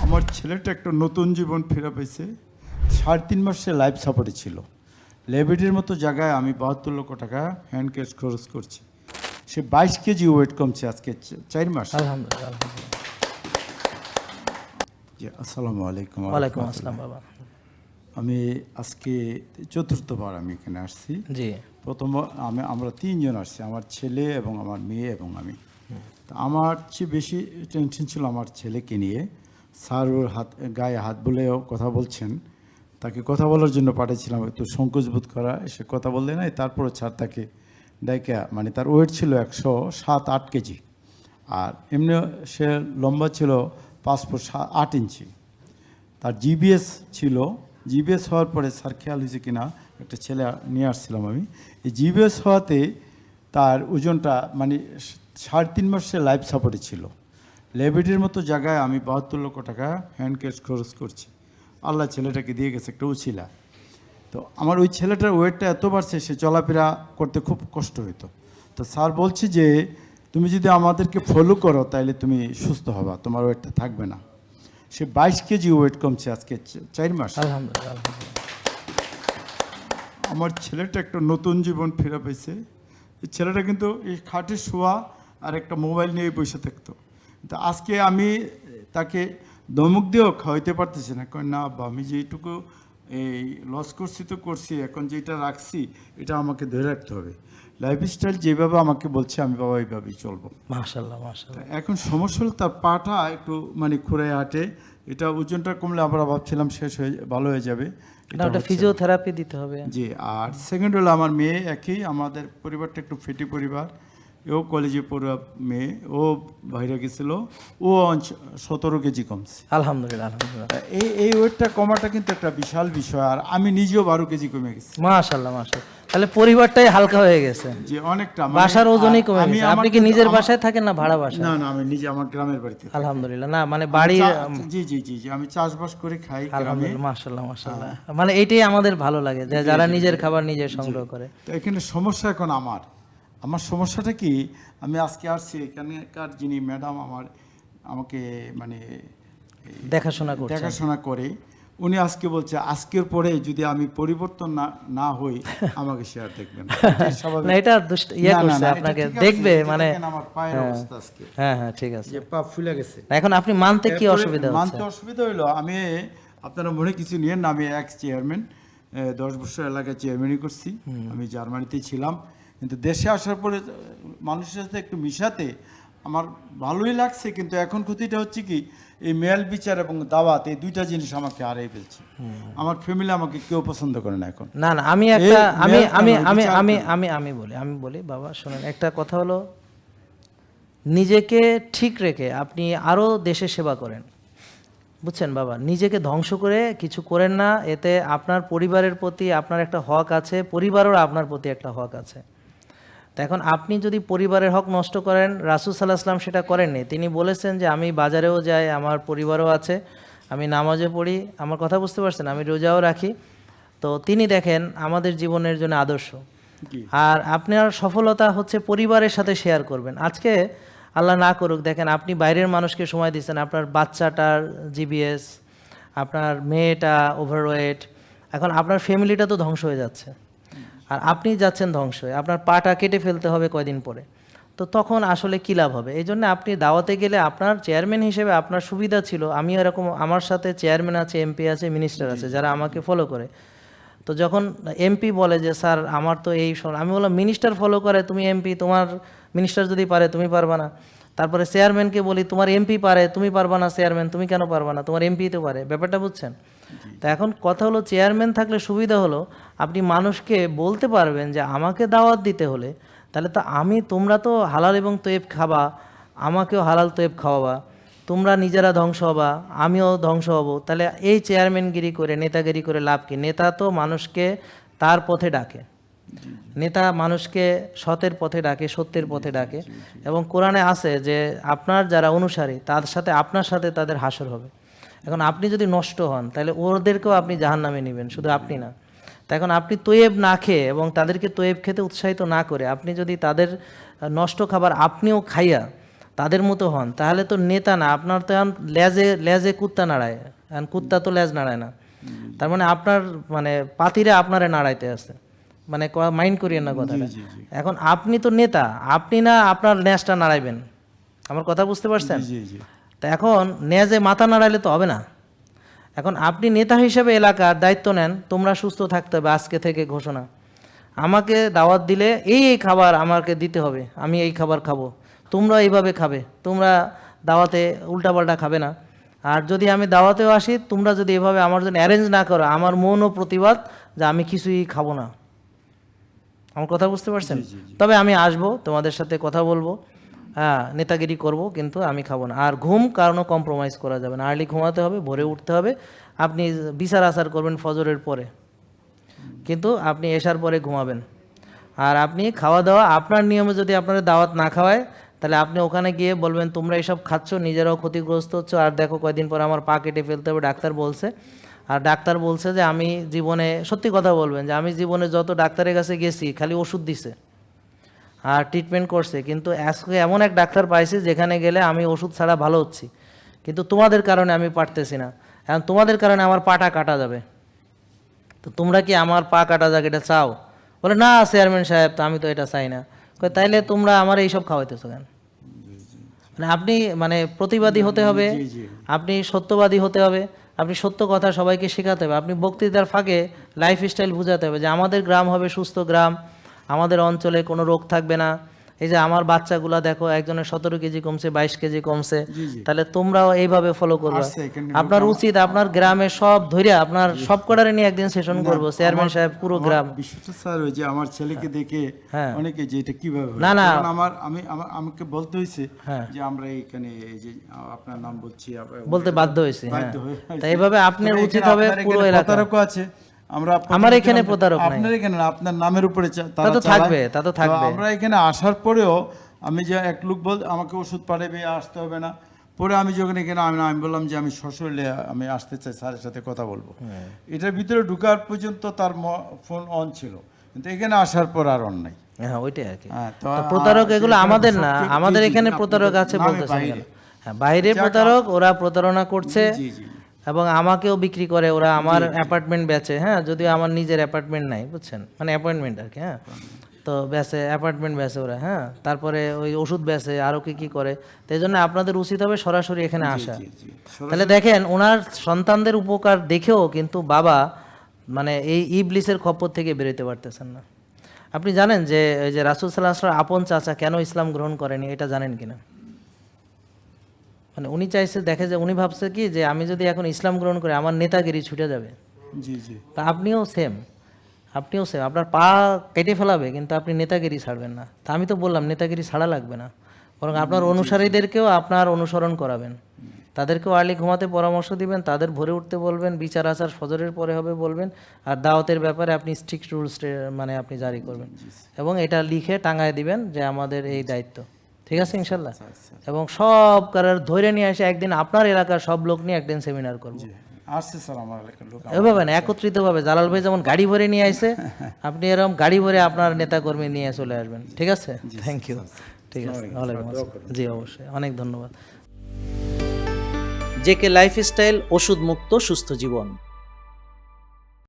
আমার ছেলেটা একটা নতুন জীবন ফিরে পেয়েছে। 3.5 মাস সে লাইফ সাপোর্টে ছিল। লেবেডির মতো জায়গায় আমি 72 লক্ষ টাকা হ্যান্ড ক্যাশ খরচ করছি। সে 22 কেজি ওয়েট কমছে আজকে 4 মাস। আলহামদুলিল্লাহ। জি, আসসালামু আলাইকুম। ওয়ালাইকুম আসসালাম বাবা। আমি আজকে চতুর্থবার আমি এখানে আসছি। জি। প্রথম আমরা 3 জন আসছি, আমার ছেলে এবং আমার মেয়ে এবং আমি। তো আমার চেয়ে বেশি টেনশন ছিল আমার ছেলেকে নিয়ে। স্যার ওর গায়ে হাত বলেও কথা বলছেন, তাকে কথা বলার জন্য পাঠিয়েছিলাম, একটু সংকোচ বোধ করা, সে কথা বললে নাই। তারপরে স্যার তাকে ডাইকা, মানে তার ওয়েট ছিল 107-8 কেজি, আর এমনি সে লম্বা ছিল 5 ফুট 8 ইঞ্চি। তার জিবিএস ছিল। জিবিএস হওয়ার পরে স্যার খেয়াল হয়েছে কিনা, একটা ছেলে নিয়ে আসছিলাম আমি। এই জিবিএস হওয়াতে তার ওজনটা মানে 3.5 মাস সে লাইফ সাপোর্টে ছিল। লেবেডির মতো জায়গায় আমি 72 লক্ষ টাকা হ্যান্ড ক্যাশ খরচ করছি। আল্লাহ ছেলেটাকে দিয়ে গেছে একটা উছিলা। তো আমার ওই ছেলেটার ওয়েটটা এত বাড়ছে, সে চলাফেরা করতে খুব কষ্ট হতো। তো স্যার বলছে যে তুমি যদি আমাদেরকে ফলো করো তাহলে তুমি সুস্থ হবা, তোমার ওয়েটটা থাকবে না। সে 22 কেজি ওয়েট কমছে আজকে 4 মাস। আলহামদুলিল্লাহ। আমার ছেলেটা একটা নতুন জীবন ফিরে পেয়েছে। এই ছেলেটা কিন্তু এই খাটে শোয়া আর একটা মোবাইল নিয়ে বসে থাকতো। তো আজকে আমি তাকে ধমক দিয়েও খাওয়াইতে পারতেছি না। কারণ না আব্বা, আমি যেইটুকু এই লস করছি তো করছি, এখন যেটা রাখছি এটা আমাকে ধরে রাখতে হবে। লাইফস্টাইল যেভাবে আমাকে বলছে আমি বাবা এইভাবেই চলবো। মাশাআল্লাহ মাশাআল্লাহ। এখন সমস্যা হলো তার পাটা একটু মানে খুঁড়ে হাঁটে। এটা ওজনটা কমলে আমরা ভাবছিলাম শেষ হয়ে ভালো হয়ে যাবে। এটা ওটা ফিজিওথেরাপি দিতে হবে। জি। আর সেকেন্ড হলো আমার মেয়ে একই, আমাদের পরিবারটা একটু ফেটি পরিবার। ও কলেজে পড়া মেয়ে, ও বাইরে গেছিল, ও 17 কেজি কমছে। আলহামদুলিল্লাহ আলহামদুলিল্লাহ। এই ওয়েটটা কমাটা কিন্তু একটা বিশাল বিষয়। আর আমি নিজেও 12 কেজি কমে গেছি। মাশাআল্লাহ মাশাআল্লাহ। তাহলে পরিবারটাই হালকা হয়ে গেছে। যে অনেকটা বাসার ওজনই কমে গেছে। আপনি কি নিজের বাসায় থাকেন না ভাড়া বাসায়? না না, আমি নিজে আমার গ্রামের বাড়িতে। আলহামদুলিল্লাহ। না মানে বাড়ির জি জি জি জি, আমি চাষবাস করে খাই গ্রামে। আলহামদুলিল্লাহ মাশাআল্লাহ মাশাআল্লাহ। মানে এইটাই আমাদের ভালো লাগে যে যারা নিজের খাবার নিজে সংগ্রহ করে। তো এখানে সমস্যা এখন আমার সমস্যাটা কি, আমি আজকে আসছি এখানকার যিনি ম্যাডাম আমাকে মানে দেখাশোনা করে, উনি আজকে বলছে আজকের পরে যদি আমি পরিবর্তন না হই আমাকে শেয়ার দেখবেন। না এটা করছে আপনাকে দেখবে মানে আমার পায়ের অবস্থা আজকে। হ্যাঁ হ্যাঁ ঠিক আছে, যে পা ফুলে গেছে। এখন আপনি মানতে কি অসুবিধা হচ্ছে? মানতে অসুবিধা হইলো, আমি আপনারা মনে কিছু নিয়েন না, আমি এক্স চেয়ারম্যান, 10 বছর এলাকায় চেয়ারম্যানই করছি। আমি জার্মানিতেই ছিলাম, কিন্তু দেশে আসার পরে মানুষের সাথে একটু মিশাতে আমার ভালোই লাগছে। কিন্তু এখন ক্ষতিটা হচ্ছে কি, এই মেল বিচার এবং দাওয়াত, এই দুইটা জিনিস আমাকে হারিয়ে ফেলছে। আমার ফ্যামিলি আমাকে কেউ পছন্দ করে না এখন। না না, আমি একটা আমি আমি আমি আমি আমি আমি বলি আমি বলি বাবা শুনেন, একটা কথা হলো নিজেকে ঠিক রেখে আপনি আরো দেশের সেবা করেন, বুঝছেন বাবা? নিজেকে ধ্বংস করে কিছু করেন না, এতে আপনার পরিবারের প্রতি আপনার একটা হক আছে, পরিবারের আপনার প্রতি একটা হক আছে। তো এখন আপনি যদি পরিবারের হক নষ্ট করেন, রাসূল সাল্লাল্লাহু আলাইহি ওয়াসাল্লাম সেটা করেননি। তিনি বলেছেন যে আমি বাজারেও যাই, আমার পরিবারও আছে, আমি নামাজে পড়ি, আমার কথা বুঝতে পারছেন, আমি রোজাও রাখি। তো তিনি দেখেন আমাদের জীবনের জন্য আদর্শ। আর আপনার সফলতা হচ্ছে পরিবারের সাথে শেয়ার করবেন। আজকে আল্লাহ না করুক, দেখেন আপনি বাইরের মানুষকে সময় দিচ্ছেন, আপনার বাচ্চাটার জিবিএস, আপনার মেয়েটা ওভারওয়েট, এখন আপনার ফ্যামিলিটা তো ধ্বংস হয়ে যাচ্ছে, আর আপনি যাচ্ছেন ধ্বংস হয়ে, আপনার পাটা কেটে ফেলতে হবে কয়দিন পরে। তো তখন আসলে কী লাভ হবে? এই জন্য আপনি দাওয়াতে গেলে আপনার চেয়ারম্যান হিসেবে আপনার সুবিধা ছিল, আমি এরকম আমার সাথে চেয়ারম্যান আছে, এমপি আছে, মিনিস্টার আছে যারা আমাকে ফলো করে। তো যখন এমপি বলে যে স্যার আমার তো এই, আমি বললাম মিনিস্টার ফলো করে, তুমি এমপি, তোমার মিনিস্টার যদি পারে তুমি পারবা না। তারপরে চেয়ারম্যানকে বলি তোমার এমপি পারে, তুমি পারবা না, চেয়ারম্যান তুমি কেন পারবা না, তোমার এমপি তো পারে। ব্যাপারটা বুঝছেন? তা এখন কথা হলো চেয়ারম্যান থাকলে সুবিধা হলো আপনি মানুষকে বলতে পারবেন যে আমাকে দাওয়াত দিতে হলে তাহলে তো তোমরা তো হালাল এবং তৈব খাবা, আমাকেও হালাল তৈব খাওয়াবা, তোমরা নিজেরা ধ্বংস হবা, আমিও ধ্বংস হব। তাহলে এই চেয়ারম্যানগিরি করে, নেতাগিরি করে লাভ কি? নেতা তো মানুষকে তার পথে ডাকে, নেতা মানুষকে সতের পথে ডাকে, সত্যের পথে ডাকে। এবং কোরআনে আছে যে আপনার যারা অনুসারী তার সাথে আপনার সাথে তাদের হাসর হবে। এখন আপনি যদি নষ্ট হন তাহলে ওদেরকেও আপনি জাহান্নামে নেবেন, শুধু আপনি না। তা এখন আপনি তৈব না খেয়ে এবং তাদেরকে তৈব খেতে উৎসাহিত না করে আপনি যদি তাদের নষ্ট খাবার আপনিও খাইয়া তাদের মতো হন, তাহলে তো নেতা না, আপনার তো এখন লেজে লেজে কুত্তা নাড়ায়, এখন কুত্তা তো লেজ নাড়ায় না। তার মানে আপনার মানে পাতিরা আপনারে নাড়াইতে আছে, মানে মাইন্ড করিয়েন না কথাটা। এখন আপনি তো নেতা, আপনি না আপনার লেজটা নাড়াইবেন, আমার কথা বুঝতে পারছেন? জি জি তা এখন লেজে মাথা নাড়াইলে তো হবে না। এখন আপনি নেতা হিসেবে এলাকার দায়িত্ব নেন, তোমরা সুস্থ থাকতে হবে আজকে থেকে ঘোষণা। আমাকে দাওয়াত দিলে এই এই খাবার আমাকে দিতে হবে, আমি এই খাবার খাবো, তোমরা এইভাবে খাবে, তোমরা দাওয়াতে উল্টাপাল্টা খাবে না। আর যদি আমি দাওয়াতেও আসি, তোমরা যদি এভাবে আমার জন্য অ্যারেঞ্জ না করো, আমার মৌন প্রতিবাদ যে আমি কিছুই খাবো না। আমার কথা বুঝতে পারছেন? তবে আমি আসবো, তোমাদের সাথে কথা বলবো, হ্যাঁ নেতাগিরি করব, কিন্তু আমি খাবো না। আর ঘুম কারণও কম্প্রোমাইজ করা যাবে না, আর্লি ঘুমাতে হবে, ভোরে উঠতে হবে। আপনি বিচার আচার করবেন ফজরের পরে, কিন্তু আপনি এশার পরে ঘুমাবেন। আর আপনি খাওয়া দাওয়া আপনার নিয়মে, যদি আপনাদের দাওয়াত না খাওয়ায় তাহলে আপনি ওখানে গিয়ে বলবেন তোমরা এসব খাচ্ছ, নিজেরাও ক্ষতিগ্রস্ত হচ্ছ, আর দেখো কয়দিন পর আমার পা কেটে ফেলতে হবে, ডাক্তার বলছে। আর ডাক্তার বলছে যে আমি জীবনে, সত্যি কথা বলবেন যে আমি জীবনে যত ডাক্তারের কাছে গেছি খালি ওষুধ দিছে আর ট্রিটমেন্ট করছে, কিন্তু আজকে এমন এক ডাক্তার পাইছি যেখানে গেলে আমি ওষুধ ছাড়া ভালো হচ্ছি, কিন্তু তোমাদের কারণে আমি পারতেছি না। এখন তোমাদের কারণে আমার পাটা কাটা যাবে, তো তোমরা কি আমার পা কাটা যাক এটা চাও? বলে না চেয়ারম্যান সাহেব, তো আমি তো এটা চাই না। কই তাইলে তোমরা আমার এইসব খাওয়াইতেছো কেন? মানে আপনি মানে প্রতিবাদী হতে হবে, আপনি সত্যবাদী হতে হবে, আপনি সত্য কথা সবাইকে শেখাতে হবে, আপনি বক্তৃতার ফাঁকে লাইফস্টাইল বোঝাতে হবে যে আমাদের গ্রাম হবে সুস্থ গ্রাম, আমাদের অঞ্চলে কোনো রোগ থাকবে না। এই যে আমার বাচ্চাগুলা দেখো, একজনের 17 কেজি কমছে, 22 কেজি কমছে, তাহলে তোমরাও এইভাবে ফলো করবে। আপনার উচিত আপনার গ্রামে সব ধরে আপনার সব কটারে নিয়ে একদিন সেশন করবো, চেয়ারম্যান সাহেব পুরো গ্রাম। বিষয়টা স্যার ওই যে আমার ছেলেকে দেখে অনেকে যে এটা কিভাবে না না আমাকে বলতে হয়েছে যে আমরা এখানে এই যে আপনার নাম বলছি, বলতে বাধ্য হয়েছে। তাই এইভাবে আপনার উচিত হবে পুরো এলাকা আছে। আমরা আমার এখানে প্রতারক নাই, আপনার এখানে না, আপনার নামের উপরে তা তো থাকবে, তা তো থাকবে। আমরা এখানে আসার পরেও আমি যে এক লোক বল আমাকে ওষুধ পাঠাবে, আসতে হবে না, পরে আমি যখন এখানে আমি বললাম যে আমি সশরীরে আমি আসতে চাই, স্যারের সাথে কথা বলবো। এটার ভিতরে ঢুকার পর্যন্ত তার ফোন অন ছিল, কিন্তু এখানে আসার পর আর অন নাই। হ্যাঁ ওইটাই আর কি। প্রতারক এগুলো আমাদের না, আমাদের এখানে প্রতারক আছে বলতেছেন কেন? হ্যাঁ বাইরে প্রতারক, ওরা প্রতারণা করছে এবং আমাকেও বিক্রি করে, ওরা আমার অ্যাপার্টমেন্ট বেচে। হ্যাঁ যদিও আমার নিজের অ্যাপার্টমেন্ট নাই, বুঝছেন, মানে অ্যাপয়েন্টমেন্ট আর কি। হ্যাঁ তো বেচে, অ্যাপার্টমেন্ট বেচে ওরা। হ্যাঁ তারপরে ওই ওষুধ বেচে, আরও কি কি করে। তো এই জন্য আপনাদের উচিত হবে সরাসরি এখানে আসা। তাহলে দেখেন ওনার সন্তানদের উপকার দেখেও কিন্তু বাবা মানে এই ইবলিসের খপ্পর থেকে বেরোতে পারতেছেন না। আপনি জানেন যে এই যে রাসূল সাল্লাল্লাহু আলাইহি ওয়াসাল্লাম আপন চাচা কেন ইসলাম গ্রহণ করেনি, এটা জানেন কিনা? মানে উনি চাইছে, দেখে যে উনি ভাবছে কি যে আমি যদি এখন ইসলাম গ্রহণ করি আমার নেতাগিরি ছুটে যাবে। তা আপনিও সেম, আপনার পা কেটে ফেলাবে কিন্তু আপনি নেতাগিরি ছাড়বেন না। তা আমি তো বললাম নেতাগিরি ছাড়া লাগবে না, বরং আপনার অনুসারীদেরকেও আপনার অনুসরণ করাবেন, তাদেরকেও আর্লি ঘুমাতে পরামর্শ দিবেন, তাদের ভোরে উঠতে বলবেন, বিচার আচার ফজরের পরে হবে বলবেন, আর দাওয়াতের ব্যাপারে আপনি স্ট্রিক্ট রুলস মানে আপনি জারি করবেন এবং এটা লিখে টাঙায় দিবেন যে আমাদের এই দায়িত্ব। ঠিক আছে ইনশাল্লাহ? এবং সব কারার ধরে নিয়ে এসে একদিন আপনার এলাকার সব লোক নিয়ে একদিন সেমিনার করবো। এভাবে না, একত্রিতভাবে। জালাল ভাই যেমন গাড়ি ভরে নিয়ে আসে, আপনি এরকম গাড়ি ভরে আপনার নেতাকর্মী নিয়ে চলে আসবেন। ঠিক আছে, থ্যাংক ইউ। ঠিক আছে, ওয়ালাইকুম আসসালাম। জি অবশ্যই, অনেক ধন্যবাদ। জেকে লাইফস্টাইল, ওষুধ মুক্ত সুস্থ জীবন।